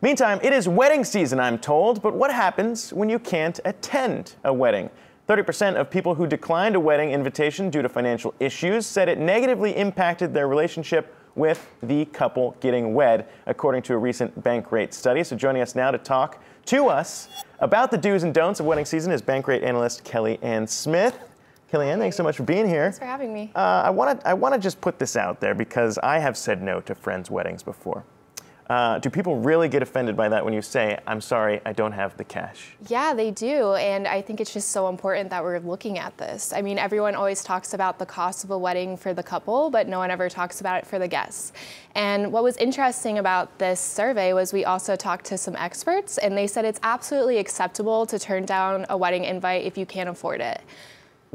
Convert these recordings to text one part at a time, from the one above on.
Meantime, it is wedding season, I'm told, but what happens when you can't attend a wedding? 30% of people who declined a wedding invitation due to financial issues said it negatively impacted their relationship with the couple getting wed, according to a recent Bankrate study. So joining us now to talk to us about the do's and don'ts of wedding season is Bankrate analyst Kellyanne Smith. Kellyanne, thanks so much for being here. Thanks for having me. I want to just put this out there because I have said no to friends' weddings before. Do people really get offended by that when you say, I'm sorry, I don't have the cash? Yeah, they do. And I think it's just so important that we're looking at this. I mean, everyone always talks about the cost of a wedding for the couple, but no one ever talks about it for the guests. And what was interesting about this survey was we also talked to some experts, and they said it's absolutely acceptable to turn down a wedding invite if you can't afford it.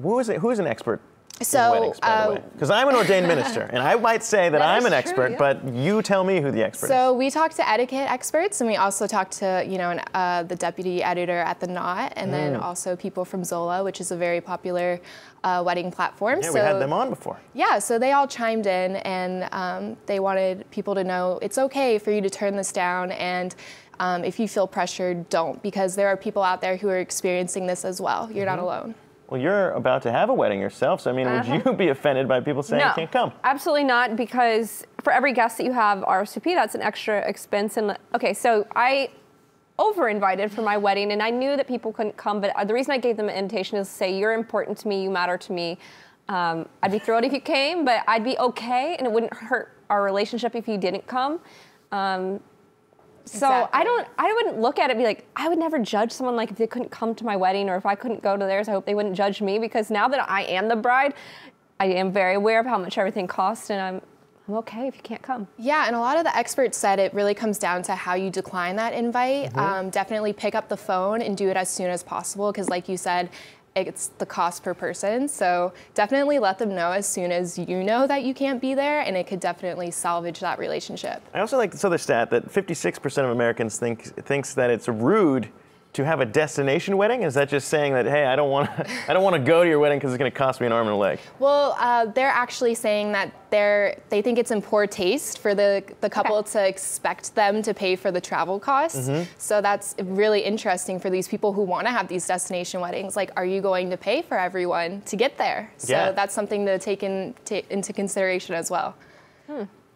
Who is an expert? So, because I'm an ordained minister, and I might say that I'm an expert, yeah. But you tell me who the expert is. So we talked to etiquette experts, and we also talked to, the deputy editor at The Knot, and then also people from Zola, which is a very popular wedding platform. Yeah, we had them on before. Yeah, so they all chimed in, and they wanted people to know it's okay for you to turn this down, and if you feel pressured, don't, because there are people out there who are experiencing this as well. You're not alone. Well, you're about to have a wedding yourself, so I mean, would you be offended by people saying you can't come? Absolutely not, because for every guest that you have RSVP, that's an extra expense. And okay, so I over-invited for my wedding, and I knew that people couldn't come, but the reason I gave them an invitation is to say, you're important to me, you matter to me. I'd be thrilled if you came, but I'd be okay, and it wouldn't hurt our relationship if you didn't come. So exactly. I wouldn't look at it and be like, I would never judge someone like if they couldn't come to my wedding or if I couldn't go to theirs, I hope they wouldn't judge me, because now that I am the bride, I am very aware of how much everything costs, and I'm okay if you can't come. Yeah, and a lot of the experts said it really comes down to how you decline that invite. Definitely pick up the phone and do it as soon as possible, because like you said, it's the cost per person. So definitely let them know as soon as you know that you can't be there, and it could definitely salvage that relationship. I also like this other stat that 56% of Americans thinks that it's rude to have a destination wedding. Is that just saying that, hey, I don't want to go to your wedding because it's going to cost me an arm and a leg? Well, they're actually saying that they think it's in poor taste for the couple to expect them to pay for the travel costs. So that's really interesting for these people who want to have these destination weddings. Like, are you going to pay for everyone to get there? So that's something to take into consideration as well.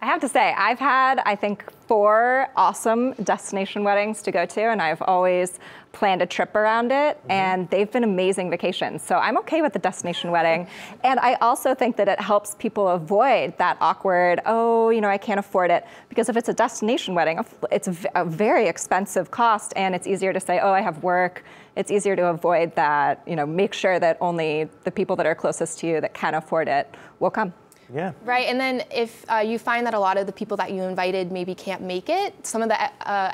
I have to say, I've had, I think, 4 awesome destination weddings to go to, and I've always planned a trip around it, and they've been amazing vacations. So I'm okay with the destination wedding. And I also think that it helps people avoid that awkward, oh, I can't afford it. Because if it's a destination wedding, it's a very expensive cost, and it's easier to say, oh, I have work. It's easier to avoid that, make sure that only the people that are closest to you that can afford it will come. Yeah. Right, and then if you find that a lot of the people that you invited maybe can't make it, some of the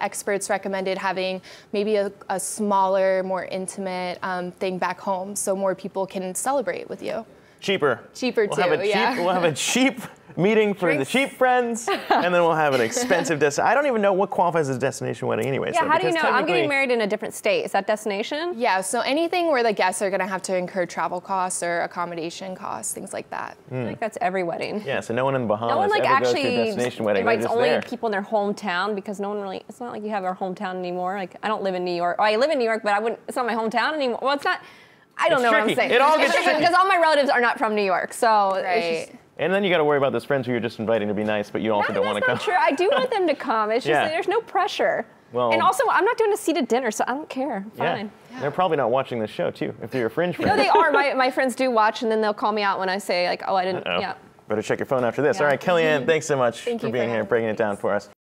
experts recommended having maybe a smaller, more intimate thing back home, so more people can celebrate with you. Cheaper. Cheaper too, We'll have a cheap meeting for the cheap friends, and then we'll have an expensive destination. I don't even know what qualifies as a destination wedding anyway. Yeah, how do you know? I'm getting married in a different state. Is that destination? Yeah, so anything where the guests are going to have to incur travel costs or accommodation costs, things like that. I think that's every wedding. Yeah, so no one in the Bahamas ever goes to a destination wedding. Invites only people in their hometown, because no one really, it's not like you have our hometown anymore. Like, I don't live in New York. Oh, I live in New York, but it's not my hometown anymore. Well, it's not, I don't know what I'm saying. It all gets tricky. Because all my relatives are not from New York, so it's just, and then you got to worry about those friends who you're just inviting to be nice, but you also don't want to come. That's not true. I do want them to come. It's just there's no pressure. Well, and also, I'm not doing a seated dinner, so I don't care. Fine. Yeah. They're probably not watching this show, too, if they're your fringe friends. No, they are. My friends do watch, and then they'll call me out when I say, like, oh, I didn't. Yeah. Better check your phone after this. All right, Kellyanne, thanks so much for being here, breaking it down for us.